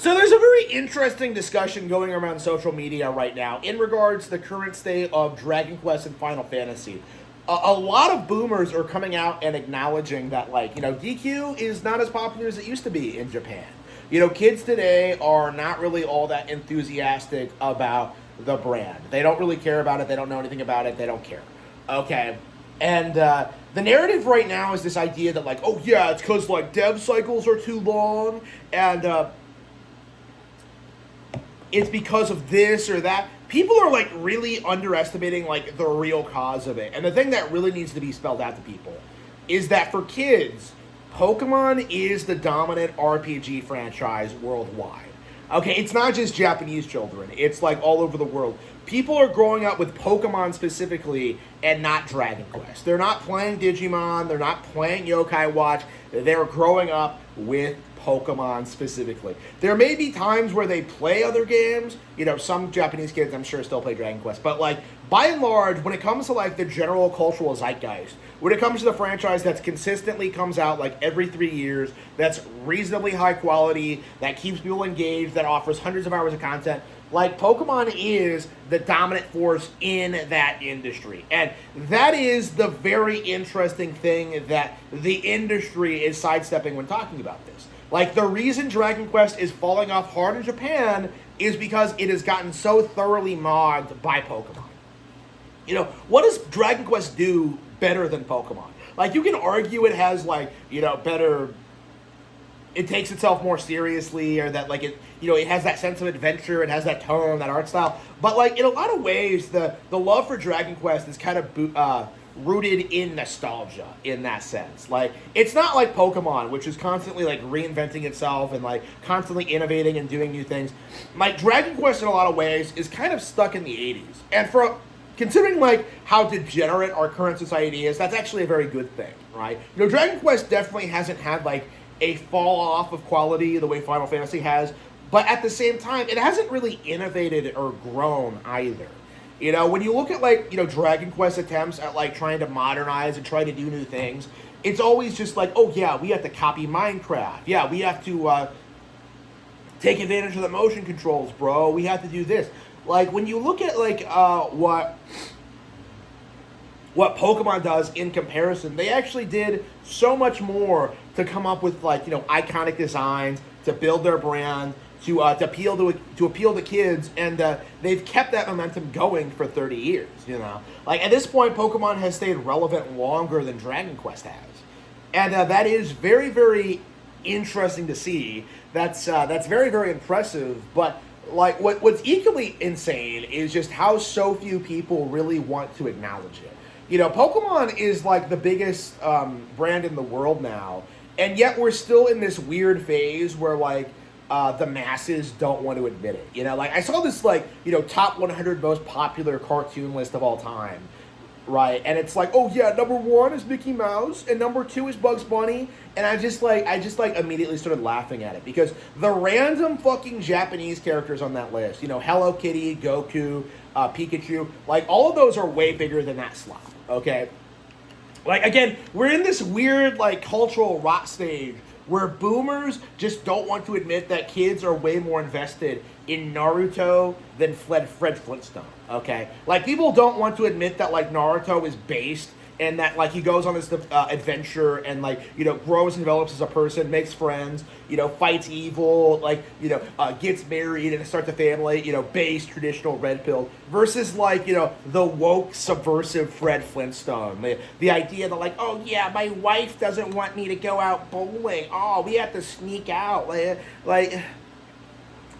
So there's a very interesting discussion going around social media right now in regards to the current state of Dragon Quest and Final Fantasy. A lot of boomers are coming out and acknowledging that, like, DQ is not as popular as it used to be in Japan. Kids today are not really all that enthusiastic about the brand. They don't really care about it. They don't know anything about it. They don't care. Okay. And the narrative right now is this idea that, like, oh yeah, it's because, like, dev cycles are too long, and it's because of this or that. People are, like, really underestimating, like, the real cause of it. And the thing that really needs to be spelled out to people is that for kids, Pokemon is the dominant RPG franchise worldwide. Okay, it's not just Japanese children. It's, like, all over the world. People are growing up with Pokemon specifically and not Dragon Quest. They're not playing Digimon. They're not playing Yokai Watch. They're growing up with Pokemon specifically. There may be times where they play other games. Some Japanese kids, I'm sure, still play Dragon Quest. But, like, by and large, when it comes to, like, the general cultural zeitgeist, when it comes to the franchise that consistently comes out, like, every 3 years, that's reasonably high quality, that keeps people engaged, that offers hundreds of hours of content, like, Pokemon is the dominant force in that industry. And that is the very interesting thing that the industry is sidestepping when talking about this. Like, the reason Dragon Quest is falling off hard in Japan is because it has gotten so thoroughly modded by Pokemon. What does Dragon Quest do better than Pokemon? Like, you can argue it has, like, better... It takes itself more seriously, or that, like, it has that sense of adventure, it has that tone, that art style. But, like, in a lot of ways, the love for Dragon Quest is kind of rooted in nostalgia in that sense. Like, it's not like Pokemon, which is constantly, like, reinventing itself and, like, constantly innovating and doing new things. Like, Dragon Quest in a lot of ways is kind of stuck in the 80s. And considering, like, how degenerate our current society is, that's actually a very good thing, right? Dragon Quest definitely hasn't had, like, a fall off of quality the way Final Fantasy has, but at the same time, it hasn't really innovated or grown either. When you look at, like, Dragon Quest attempts at, like, trying to modernize and try to do new things, it's always just like, oh yeah, we have to copy Minecraft. Yeah, we have to take advantage of the motion controls, bro. We have to do this. Like, when you look at, like, what Pokemon does in comparison, they actually did so much more to come up with, like, iconic designs, to build their brand, to appeal to kids, and they've kept that momentum going for 30 years. Like, at this point, Pokemon has stayed relevant longer than Dragon Quest has, and that is very, very interesting to see. That's very, very impressive. But, like, what's equally insane is just how so few people really want to acknowledge it. Pokemon is, like, the biggest brand in the world now, and yet we're still in this weird phase where, like, the masses don't want to admit it. Like, I saw this, like, top 100 most popular cartoon list of all time, right? And it's like, oh yeah, number 1 is Mickey Mouse, and number 2 is Bugs Bunny, and I just immediately started laughing at it, because the random fucking Japanese characters on that list, Hello Kitty, Goku, Pikachu, like, all of those are way bigger than that slot, okay? Like, again, we're in this weird, like, cultural rot stage where boomers just don't want to admit that kids are way more invested in Naruto than Fred Flintstone, okay? Like, people don't want to admit that, like, Naruto is based, and that, like, he goes on this adventure and, like, grows and develops as a person, makes friends, fights evil, like, gets married and starts a family, base, traditional red pill, versus, like, the woke, subversive Fred Flintstone. The idea that, like, oh yeah, my wife doesn't want me to go out bowling. Oh, we have to sneak out. Like,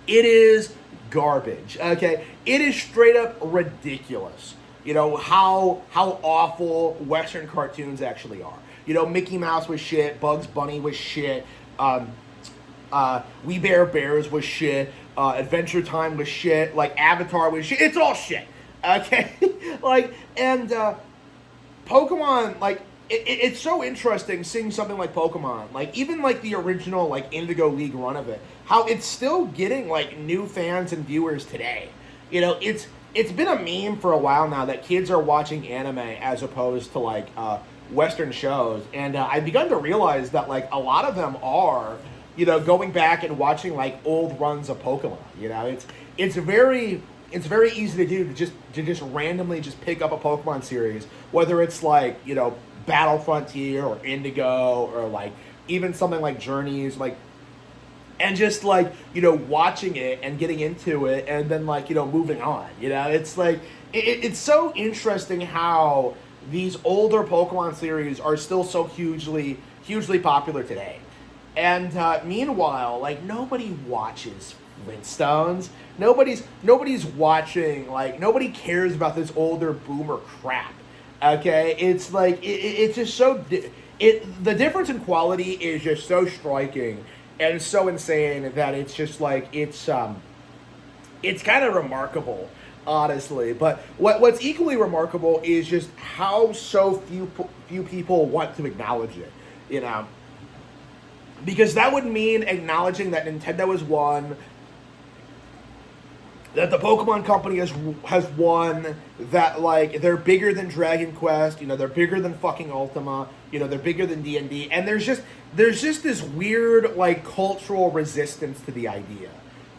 it is garbage, okay? It is straight up ridiculous. How awful Western cartoons actually are. Mickey Mouse was shit, Bugs Bunny was shit, We Bare Bears was shit, Adventure Time was shit, like, Avatar was shit. It's all shit, okay? Like, and Pokemon, like, it's so interesting seeing something like Pokemon, like, even, like, the original, like, Indigo League run of it, how it's still getting, like, new fans and viewers today. It's been a meme for a while now that kids are watching anime as opposed to, like, Western shows. And I've begun to realize that, like, a lot of them are going back and watching like old runs of Pokemon. It's very easy to do to just randomly just pick up a Pokemon series, whether it's like Battle Frontier or Indigo or like even something like Journeys, like, and just like watching it and getting into it and then like moving on. It's like it's so interesting how these older Pokemon series are still so hugely popular today. And meanwhile, like, nobody watches Flintstones. Nobody's watching, like, nobody cares about this older boomer crap. Okay, it's like it's just so the difference in quality is just so striking and so insane that it's just like it's kind of remarkable, honestly. But what's equally remarkable is just how so few people want to acknowledge it. Because that would mean acknowledging that Nintendo has won, that the Pokemon Company has won, that like they're bigger than Dragon Quest, they're bigger than fucking Ultima, they're bigger than D&D, and there's just this weird like cultural resistance to the idea.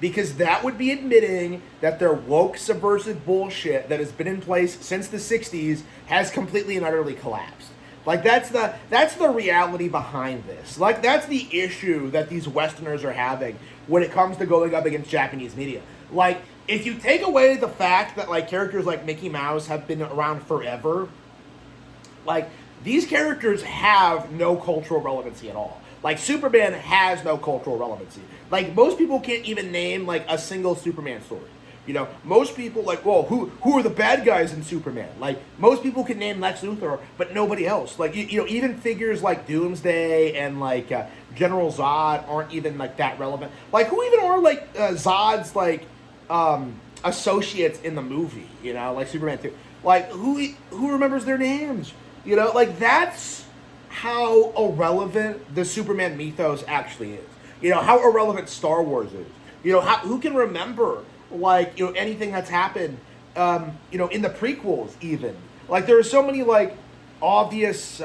Because that would be admitting that their woke subversive bullshit that has been in place since the 60s has completely and utterly collapsed. Like, that's the reality behind this. Like, that's the issue that these Westerners are having when it comes to going up against Japanese media. Like, if you take away the fact that, like, characters like Mickey Mouse have been around forever, like, these characters have no cultural relevancy at all. Like, Superman has no cultural relevancy. Like, most people can't even name, like, a single Superman story. Most people, like, well, who are the bad guys in Superman? Like, most people can name Lex Luthor, but nobody else. Like, even figures like Doomsday and, like, General Zod aren't even, like, that relevant. Like, who even are, like, Zod's, like, associates in the movie, like Superman 2? Like, who remembers their names? Like, that's how irrelevant the Superman mythos actually is. How irrelevant Star Wars is. Who can remember, like, anything that's happened, in the prequels even. Like, there are so many, like, obvious,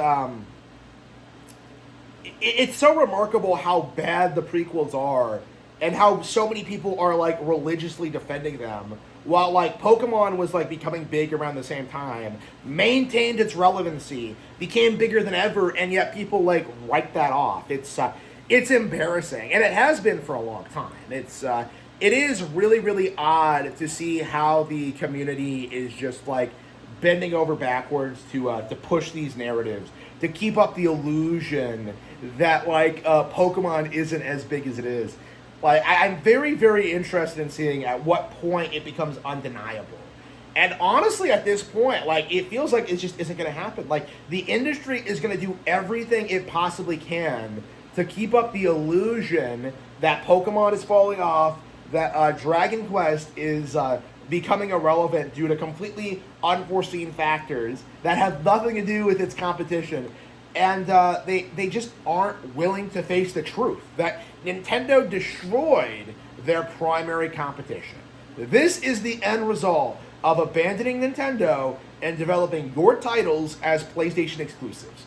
it's so remarkable how bad the prequels are and how so many people are, like, religiously defending them, while, like, Pokemon was, like, becoming big around the same time, maintained its relevancy, became bigger than ever, and yet people, like, write that off. It's embarrassing, and it has been for a long time. It is really, really odd to see how the community is just, like, bending over backwards to push these narratives, to keep up the illusion that, like, Pokemon isn't as big as it is. Like, I'm very, very interested in seeing at what point it becomes undeniable. And honestly, at this point, like, it feels like it just isn't going to happen. Like, the industry is going to do everything it possibly can to keep up the illusion that Pokemon is falling off, that Dragon Quest is becoming irrelevant due to completely unforeseen factors that have nothing to do with its competition. And they just aren't willing to face the truth that Nintendo destroyed their primary competition. This is the end result of abandoning Nintendo and developing your titles as PlayStation exclusives.